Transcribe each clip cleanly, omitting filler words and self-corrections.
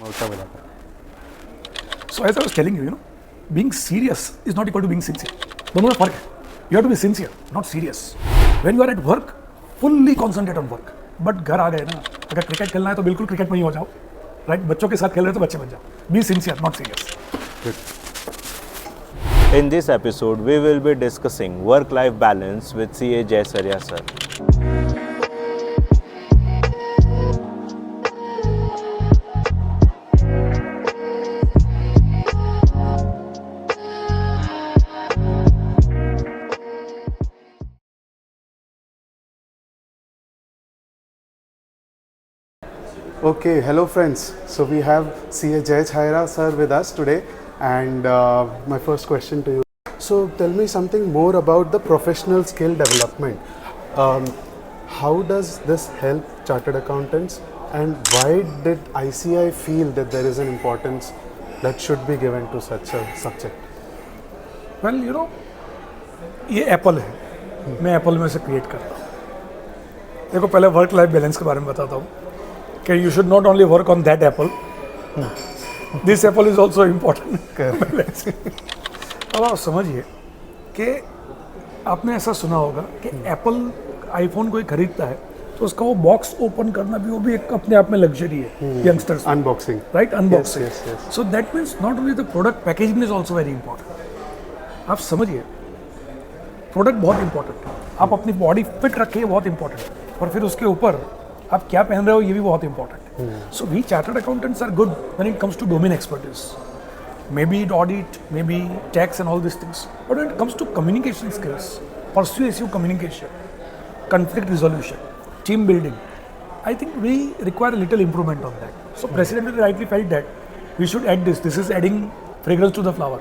उल्टा हो जाता है। So as I was telling you, being serious is not equal to being sincere. दोनों में फर्क है. You have to be sincere, not serious. When you are at work, fully concentrate on work. But घर आ गए ना, अगर cricket खेलना है तो बिल्कुल क्रिकेट में ही हो जाओ, राइट? बच्चों के साथ खेल रहे हो तो बच्चे बन जाओ. Be sincere, not serious. In this episode, we will be discussing work-life balance with CA Jaisarya sir. Okay, hello friends. So we have CA Jay Chaira sir with us today, and my first question to you. So tell me something more about the professional skill development. How does this help chartered accountants, and why did ICI feel that there is an importance that should be given to such a subject? Well, ये Apple है, मैं Apple में से create करता हूँ. देखो, पहले work life balance के बारे में बताता हूँ कि you should not only work on that apple, this apple is also important. अब आप समझिए कि आपने ऐसा सुना होगा कि एप्पल आईफोन कोई खरीदता है तो उसका वो बॉक्स ओपन करना भी, वो भी एक अपने आप में लग्जरी है youngsters. Unboxing. Right, unboxing. yes. So that means not only the product, packaging is also very important. आप समझिए, प्रोडक्ट बहुत इंपॉर्टेंट है, आप अपनी बॉडी फिट रखिए, बहुत इंपॉर्टेंट है, और फिर उसके ऊपर आप क्या पहन रहे हो ये भी बहुत इंपॉर्टेंट है. So we chartered accountants are good when it comes to domain expertise, may be audit, may be tax and all this things, but when it comes to communication skills, persuasive communication, conflict resolution, team building, I think we require a little improvement on that. So President rightly felt that we should add this. This is adding fragrance to the flower.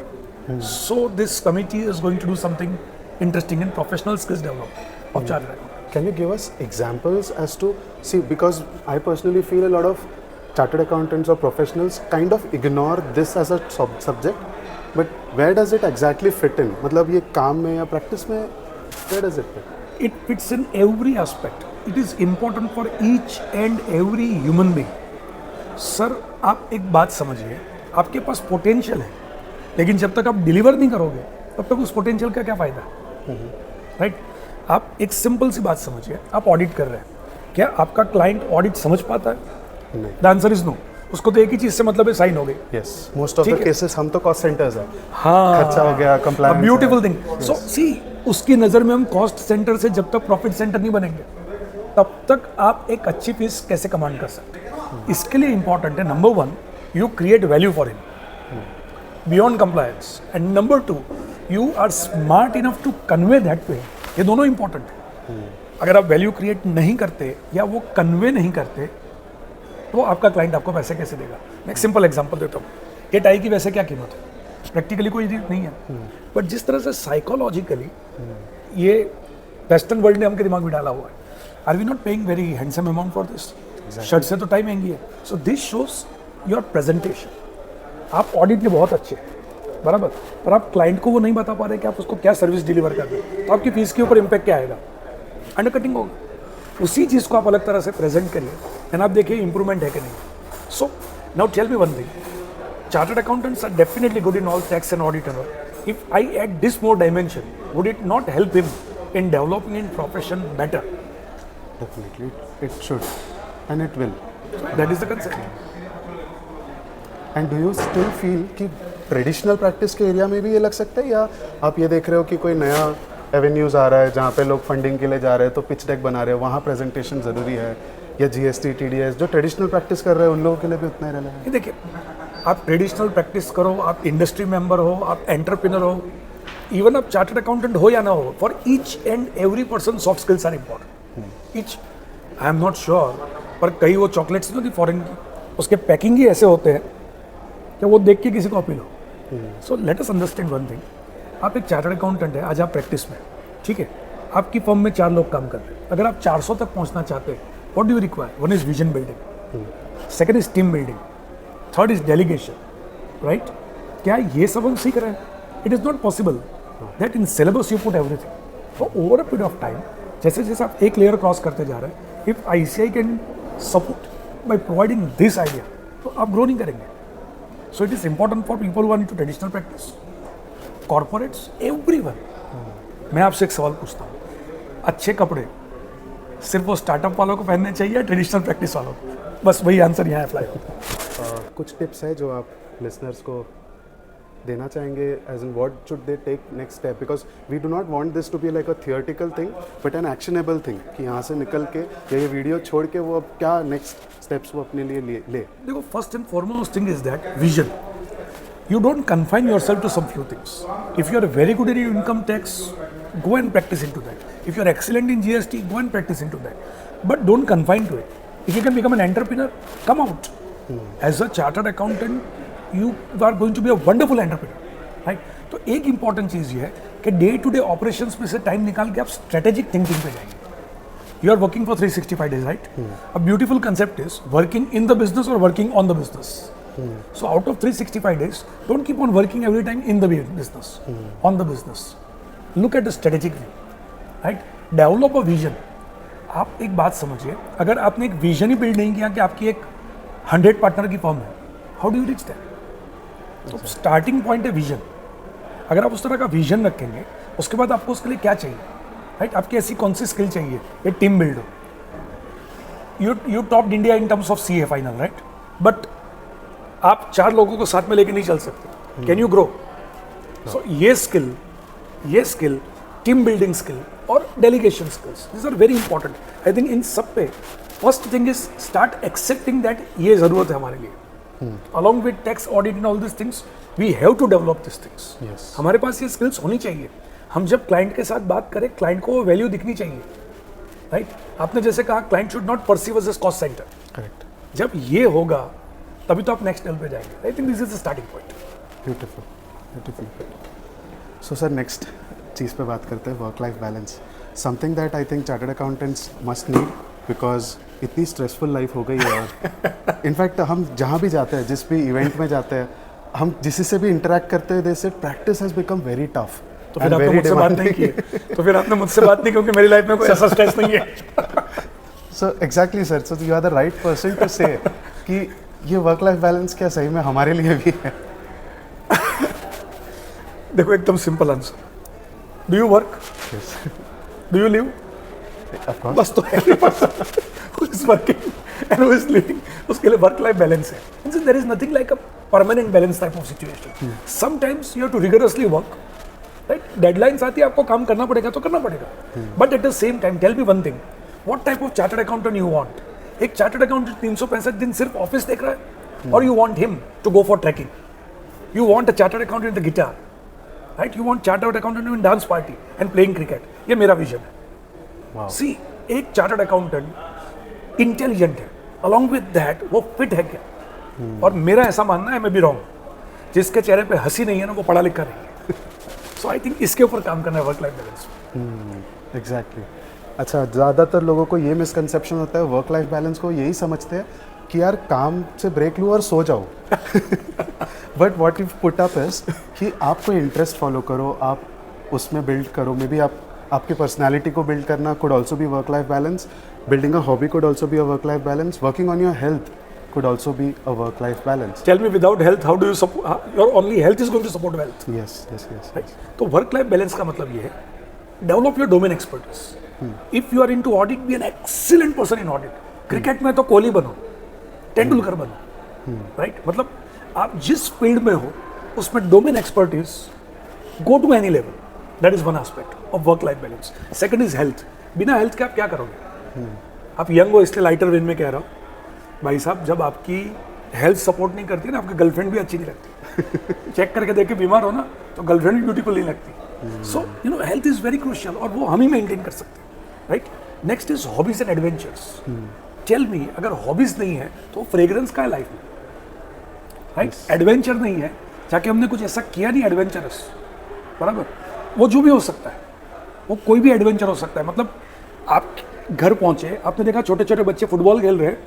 So this committee is going to do something interesting in professional skills development of chartered accountants. Can you give us examples as to, see, because I personally feel a lot of chartered accountants or professionals kind of ignore this as a subject, but where does it exactly fit in? मतलब ये काम में या practice में, where does it fit? It fits in every aspect. It is important for each and every human being. Sir, आप एक बात समझिए, आपके पास पोटेंशियल है, लेकिन जब तक आप डिलीवर नहीं करोगे तब तक उस पोटेंशियल का क्या फ़ायदा, राइट? आप एक सिंपल सी बात समझिए, आप ऑडिट कर रहे हैं, क्या आपका क्लाइंट ऑडिट समझ पाता है? नहीं. The answer is no. उसको तो एक ही चीज़ से मतलब है, साइन हो गई. Yes, most of the cases हम तो कॉस्ट सेंटर्स हैं. हाँ, खर्चा हो गया, compliance. Beautiful thing. So see, उसकी नज़र में हम कॉस्ट सेंटर से जब तक प्रॉफिट सेंटर नहीं बनेंगे तब तक आप एक अच्छी फीस कैसे कमांड कर सकते हैं? इसके लिए इंपॉर्टेंट है, number 1, you create value for him beyond compliance, and number 2, you are smart enough to convey that to him. ये दोनों इंपॉर्टेंट है. अगर आप वैल्यू क्रिएट नहीं करते या वो कन्वे नहीं करते तो आपका क्लाइंट आपको पैसे कैसे देगा? मैं एक सिंपल एग्जांपल देता हूँ. ये टाई की वैसे क्या कीमत है? प्रैक्टिकली कोई नहीं है, बट जिस तरह से साइकोलॉजिकली ये वेस्टर्न वर्ल्ड ने हमके दिमाग में डाला हुआ है, are we not paying very handsome amount for this? Shirt से तो टाई महंगी है. So this shows your presentation. आप ऑडिट में बहुत अच्छे हैं, बराबर, पर आप क्लाइंट को वो नहीं बता पा रहे कि आप उसको क्या सर्विस डिलीवर कर रहे हैं, तो आपकी फीस के ऊपर इम्पैक्ट क्या आएगा? अंडरकटिंग होगा. उसी चीज़ को आप अलग तरह से प्रेजेंट करिए एंड आप देखिए इंप्रूवमेंट है कि नहीं. So now tell me one thing, chartered accountants are definitely good in all tax and audit and all. If I add this more dimension, would it not help him in developing in profession better? Definitely, it should, and it will. That is the concept. And do you still feel कि traditional practice के area में भी ये लग सकता है, या आप ये देख रहे हो कि कोई नया एवेन्यूज़ आ रहा है जहाँ पे लोग फंडिंग के लिए जा रहे हैं तो पिच डेक बना रहे हैं, वहाँ प्रेजेंटेशन ज़रूरी है, या GST TDS जो ट्रेडिशनल प्रैक्टिस कर रहे हैं उन लोगों के लिए भी उतना ही रहना है? देखिए, आप ट्रेडिशनल प्रैक्टिस करो, आप इंडस्ट्री मेंबर हो, आप एंटरप्रेन्योर हो, इवन आप चार्टर्ड अकाउंटेंट हो या ना हो, for each and every person soft skills are important. Each, I am not sure, पर कई वो चॉकलेट्स नहीं होती फॉरेन की, उसके पैकिंग ही ऐसे होते हैं कि वो देख के किसी को अपील हो. So let us understand one thing, आप एक चार्टर्ड अकाउंटेंट है, आज आप प्रैक्टिस में, ठीक है, आपकी फर्म में 4 लोग काम कर रहे हैं, अगर आप 400 तक पहुंचना चाहते हैं, what do you require? 1 is vision building, 2nd is team building, 3rd is delegation, right? क्या ये सब हम सीख रहे हैं? It is not possible that in syllabus you put everything. For over a period of time, जैसे जैसे आप एक लेयर क्रॉस करते जा रहे हैं, if ICI can support by providing this idea, तो आप ग्रो नहीं करेंगे. So it is important for people who are into traditional practice, corporates, everyone. मैं आपसे एक सवाल पूछता हूँ, अच्छे कपड़े सिर्फ वो स्टार्टअप वालों को पहनने चाहिए या ट्रेडिशनल प्रैक्टिस वालों को? बस वही आंसर यहाँ अप्लाई होगा. कुछ टिप्स है जो आप लिसनर्स को देना चाहेंगे, as in what should they take next step, because we do not want this to be like a theoretical thing but an actionable thing, कि यहाँ से निकल के या ये वीडियो छोड़ के वो अब क्या नेक्स्ट स्टेप्स वो अपने लिए ले. देखो, first and foremost thing is that vision. You don't confine yourself to some few things. If you are very good in income tax, go and practice into that. If you are excellent in GST, go and practice into that. But don't confine to it. If you can become an entrepreneur, come out. As a chartered accountant, you are going to be a wonderful entrepreneur. Right? तो एक important चीज़ ये है कि day to day operations में से time निकाल के आप स्ट्रेटेजिक थिंकिंग पे जाएंगे. You are working for 365 days, right? A beautiful concept is working in the business or working on the business. So out of 365 days, don't keep on working every time in the business, on the business. Look at the strategic view, right? Develop a vision. आप एक बात समझिए, अगर आपने एक vision ही build नहीं किया कि आपकी एक 100 पार्टनर की फर्म है, how do you reach that? तो स्टार्टिंग पॉइंट है विजन. अगर आप उस तरह का विजन रखेंगे, उसके बाद आपको उसके लिए क्या चाहिए, राइट? आपकी ऐसी कौन सी स्किल चाहिए? एक टीम बिल्ड हो. You topped India in terms of CA final, right? But आप 4 लोगों को साथ में लेके नहीं चल सकते. Can you grow? सो ये स्किल, टीम बिल्डिंग स्किल और delegation skills, this are very important. I think in सब पे first thing is start accepting that ये ज़रूरत है हमारे लिए. Along with tax audit and all this things, we have to develop this things. हमारे पास ये स्किल्स होनी चाहिए. हम जब क्लाइंट के साथ बात करें, क्लाइंट को वैल्यू दिखनी चाहिए, राइट? आपने जैसे कहा, client should not perceive as cost centre. Correct. जब ये होगा तभी तो आप नेक्स्ट लेवल पे जाएंगे. I think this is the starting point. Beautiful. So sir, next चीज़ पे बात करते हैं, work life balance. Something that I think chartered accountants must need, because इतनी स्ट्रेसफुल लाइफ हो गई है. और इनफैक्ट हम जहाँ भी जाते हैं, जिस भी इवेंट में जाते हैं, हम जिसी से भी इंटरेक्ट करते हैं, दे से practice has become very tough. तो फिर आपने मुझसे बात नहीं की. तो फिर आपने मुझसे बात नहीं, क्योंकि मेरी लाइफ में कोई ऐसा स्ट्रेस नहीं है. So exactly sir, so you are the right person to say कि ये वर्क लाइफ बैलेंस क्या सही में हमारे लिए भी है. देखो, एकदम simple answer. Do you work? Do you live? बस. तो who is working and who is living, उसके लिए वर्क लाइफ बैलेंस है. There is nothing like a permanent balance type of situation. Sometimes you have to rigorously work, right? Deadlines आती है, आपको काम करना पड़ेगा तो करना पड़ेगा. But at the same time, tell me one thing. What type of chartered accountant you want? एक चार्टर्ड अकाउंटेंट 365 दिन सिर्फ ऑफिस देख रहा है, और you want him to go for trekking. You want a chartered accountant in the guitar, right? You want chartered accountant in dance party and playing cricket. ये मेरा vision है. सी, एक चार्टर्ड अकाउंटेंट इंटेलिजेंट है, along with that वो fit है क्या? और मेरा ऐसा मानना है, मैं भी रॉन्ग, जिसके चेहरे पे हंसी नहीं है ना, वो पढ़ा लिखा नहीं है. सो आई थिंक इसके ऊपर काम करना है वर्क लाइफ बैलेंस. एग्जैक्टली. अच्छा, ज़्यादातर लोगों को ये मिसकंसेप्शन होता है वर्क लाइफ बैलेंस को, यही समझते हैं कि यार काम से ब्रेक लूँ और सो जाओ. But what you put up is कि आप कोई इंटरेस्ट फॉलो करो, आप उसमें बिल्ड करो. मे बी आपकी पर्सनैलिटी को बिल्ड करना could also be work life balance. Building a hobby could also be a work life balance. Working on your health could also be a work life balance. Tell me, without health, how do you support? Your only health is going to support wealth. Yes. Right? तो work life balance का मतलब ये है, develop your domain expertise. If you are into audit, be an excellent person in audit. Cricket में तो कोहली बनो, तेंदुलकर बनो, right? मतलब आप जिस फील्ड में हो उसमें domain expertise, go to any level. That is one aspect of work life balance. Second is health. बिना हेल्थ के आप क्या करोगे? आप यंग हो इसलिए लाइटर वेन में कह रहा हूँ, भाई साहब, जब आपकी हेल्थ सपोर्ट नहीं करती ना, आपकी गर्लफ्रेंड भी अच्छी नहीं लगती. चेक करके देख के बीमार हो ना, तो गर्लफ्रेंड भी ब्यूटीफुल नहीं लगती. So you know, health is very crucial, और वो हम ही मेंटेन कर सकते हैं, right? Next is hobbies and adventures. Tell me, अगर हॉबीज नहीं है तो फ्रेग्रेंस का है लाइफ में, राइट? एडवेंचर नहीं है, जाके हमने कुछ ऐसा किया नहीं एडवेंचरस, बराबर? वो जो भी हो सकता है, वो कोई भी एडवेंचर हो सकता है. मतलब आप घर पहुंचे, आपने देखा छोटे छोटे बच्चे फुटबॉल खेल रहे हैं,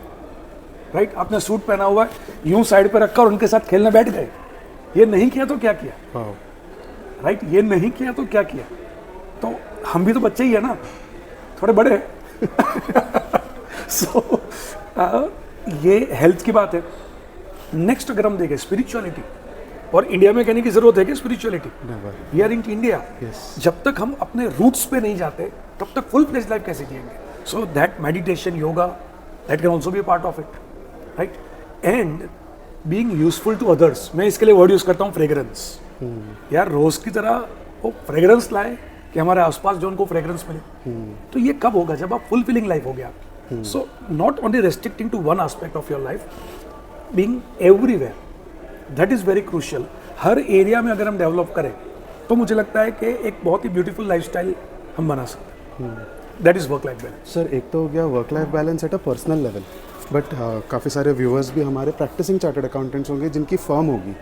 राइट? आपने सूट पहना हुआ है, यूं साइड पे रखा और उनके साथ खेलने बैठ गए. ये नहीं किया तो क्या किया, राइट? ये नहीं किया तो क्या किया? तो हम भी तो बच्चे ही है ना, थोड़े बड़े हैं. सो ये हेल्थ की बात है. नेक्स्ट अगर हम देखें स्पिरिचुअलिटी, और इंडिया में कहने की जरूरत है कि spirituality, Never. We are in India, Yes. जब तक हम अपने रूट्स पे नहीं जाते तब तक फुल फ्लेज लाइफ कैसे जिएंगे? So that meditation, yoga, that can also be part of it, right? And being useful to others, मैं इसके लिए वर्ड यूज करता हूँ फ्रेग्रेंस। यार रोज की तरह वो फ्रेग्रेंस लाए कि हमारे आसपास जो उनको फ्रेग्रेंस मिले। तो ये कब होगा? जब आप फुलफिलिंग लाइफ हो गया। So not only restricting to one aspect of your life, being everywhere, that is very crucial. हर एरिया में अगर हम डेवलप करें तो मुझे लगता है कि एक बहुत ही ब्यूटीफुल लाइफस्टाइल हम बना सकते हैं। That is work life balance. Sir एक तो हो गया work life balance at a personal level, but काफ़ी सारे व्यूअर्स भी हमारे प्रैक्टिसिंग चार्टर्ड अकाउंटेंट्स होंगे जिनकी फर्म होगी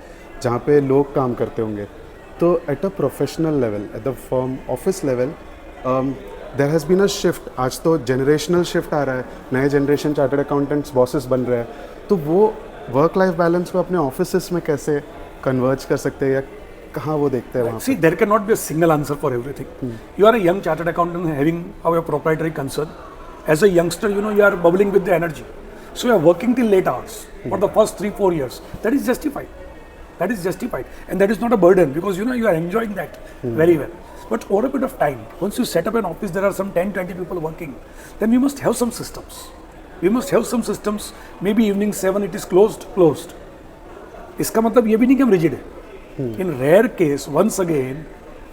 जहाँ पे लोग काम करते होंगे। तो at a professional level, at the firm office level, there has been a shift. आज तो जनरेशनल शिफ्ट आ रहा है, नए जनरेशन चार्टर्ड अकाउंटेंट्स बॉसेस बन रहे हैं, तो वो वर्क लाइफ बैलेंस को अपने ऑफिस में कैसे कन्वर्ज कर सकते हैं या कहाँ वो देखते हैं वहाँ See, there cannot be a single answer for everything. You are a young chartered accountant having our proprietary concern. As a youngster, you know, you are bubbling with the energy. So you are working till late hours for the first 3-4 years. That is justified. That is justified. And that is not a burden because, you know, you are enjoying that very well. But over a period of time, once you set up an office, there are some 10-20 people working, then we must have some systems. We must have some systems. Maybe evening 7 it is closed. इसका मतलब ये भी नहीं कि हम rigid है। इन rare case once again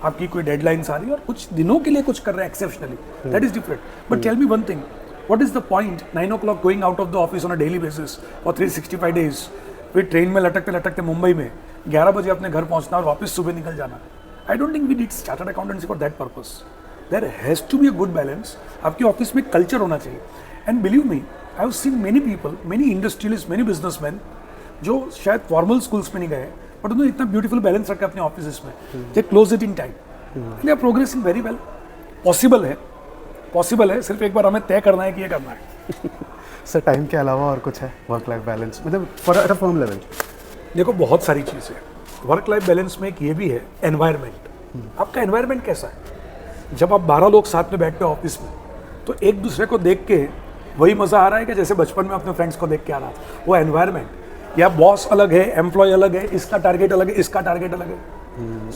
आपकी कोई डेडलाइंस आ रही है और कुछ दिनों के लिए कुछ कर रहे हैं exceptionally, that is different. But tell me one thing, what is the point 9 o'clock going out of the office on a daily basis for 365 days, फिर ट्रेन में लटकते लटकते मुंबई में 11 बजे अपने घर पहुंचना और वापस सुबह निकल जाना। I don't think we need chartered accountancy for that purpose. There has to be a good balance. आपके ऑफिस में कल्चर होना चाहिए। And believe me, I have seen many people, many industrialist, many businessman जो शायद formal schools में नहीं गए but उन्होंने इतना ब्यूटीफुल बैलेंस रखा अपने ऑफिस में, they close it in time, they are progressing very well. Possible है, सिर्फ एक बार हमें तय करना है कि ये करना है। सर टाइम के अलावा और कुछ है वर्क लाइफ बैलेंस, मतलब for at a firm level? देखो बहुत सारी चीज़ें वर्क लाइफ बैलेंस में, एक ये भी है एनवायरनमेंट। आपका एनवायरनमेंट कैसा है? जब आप 12 लोग साथ में बैठते हो ऑफिस में तो एक दूसरे को देख के वही मज़ा आ रहा है कि जैसे बचपन में अपने फ्रेंड्स को देख के आ रहा था। वो एनवायरनमेंट, या बॉस अलग है, एम्प्लॉय अलग है, इसका टारगेट अलग है, इसका टारगेट अलग है।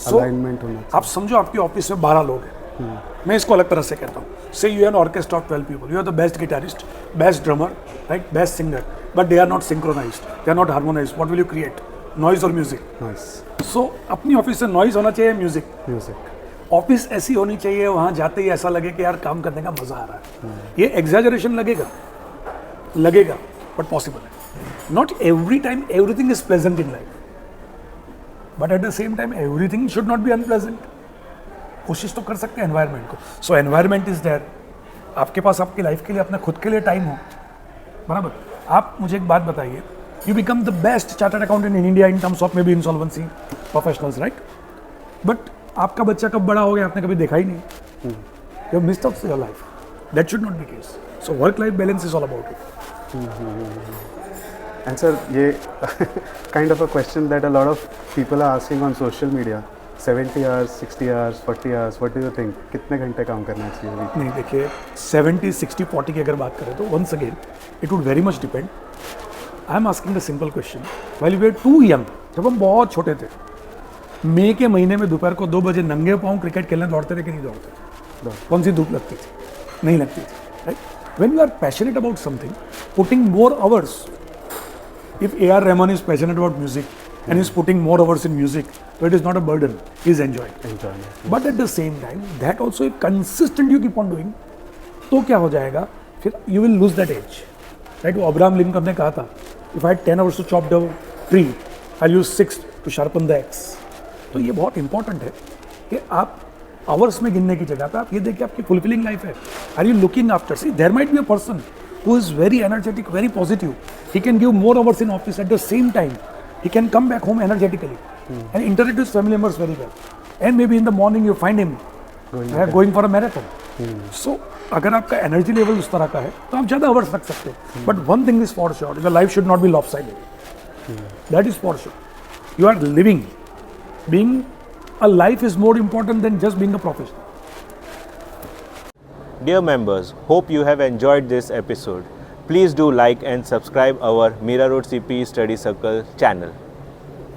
अलाइनमेंट होना आप समझो आपकी ऑफिस में 12 लोग हैं, मैं इसको अलग तरह से कहता हूँ। Say you an orchestra of 12 people, you are the best guitarist, best drummer, right, best singer, but they are not synchronised, they are not harmonised. What will you create? Noise और म्यूजिक। नाइस। सो अपनी office से noise होना चाहिए, music. Office ऐसी होनी चाहिए वहाँ जाते ही ऐसा लगे कि यार काम करने का मजा आ रहा है। ये एग्जैजरेशन लगेगा बट पॉसिबल है। Not every time everything is pleasant in life, but at the same time everything should not be unpleasant. कोशिश तो कर सकते हैं एनवायरनमेंट को। सो एनवायरनमेंट इज देयर, आपके पास आपकी लाइफ के लिए, अपने खुद के लिए टाइम हो, बराबर। आप मुझे एक बात बताइए, you become the best chartered accountant in India in terms of may be insolvency professionals, right, but आपका बच्चा कब बड़ा हो गया आपने कभी देखा ही नहीं। You missed out your life, that should not B case. So work life balance is all about it. And sir, ये kind of a question that a lot of people are asking on social media. 70 hours, 60 hours, 40 hours, what do you think? कितने घंटे काम करना चाहिए week? नहीं, देखिए 70, 60, 40 की अगर बात करें तो once again it would very much depend. I am asking the simple question, while we were too young, जब हम बहुत छोटे थे, मई के महीने में दोपहर को 2 बजे नंगे पाँव क्रिकेट खेलने दौड़ते थे कि नहीं दौड़ते? कौन सी धूप लगती थी? नहीं लगती थी, right. When you are passionate about something, putting more hours, if A.R. Rahman is passionate about music and is putting more hours in music, so it is not a burden, he is enjoying. But at the same time, that also if consistent you keep on doing, तो क्या हो जाएगा फिर? you will lose that edge, right? वो Abraham Lincoln ने कहा था, if I had 10 hours to chop the tree, I'll use 6 to sharpen the axe. तो ये बहुत इंपॉर्टेंट है कि आप आवर्स में गिनने की जगह पे आप ये देखिए आपकी फुलफिलिंग लाइफ है। Are you looking after? See, there might be a person who is very energetic, very positive. He can give more hours in office. At the same time, he can come back home energetically and interact with family members very well. And maybe in the morning you find him going for a marathon. So, अगर आपका energy level उस तरह का है तो आप ज़्यादा hours रख सकते हो। But one thing is for sure, your life should not be lopsided. That is for sure. You are living, being a life is more important than just being a professional. Dear members, hope you have enjoyed this episode. Please do like and subscribe our Mira Road CPE Study Circle channel.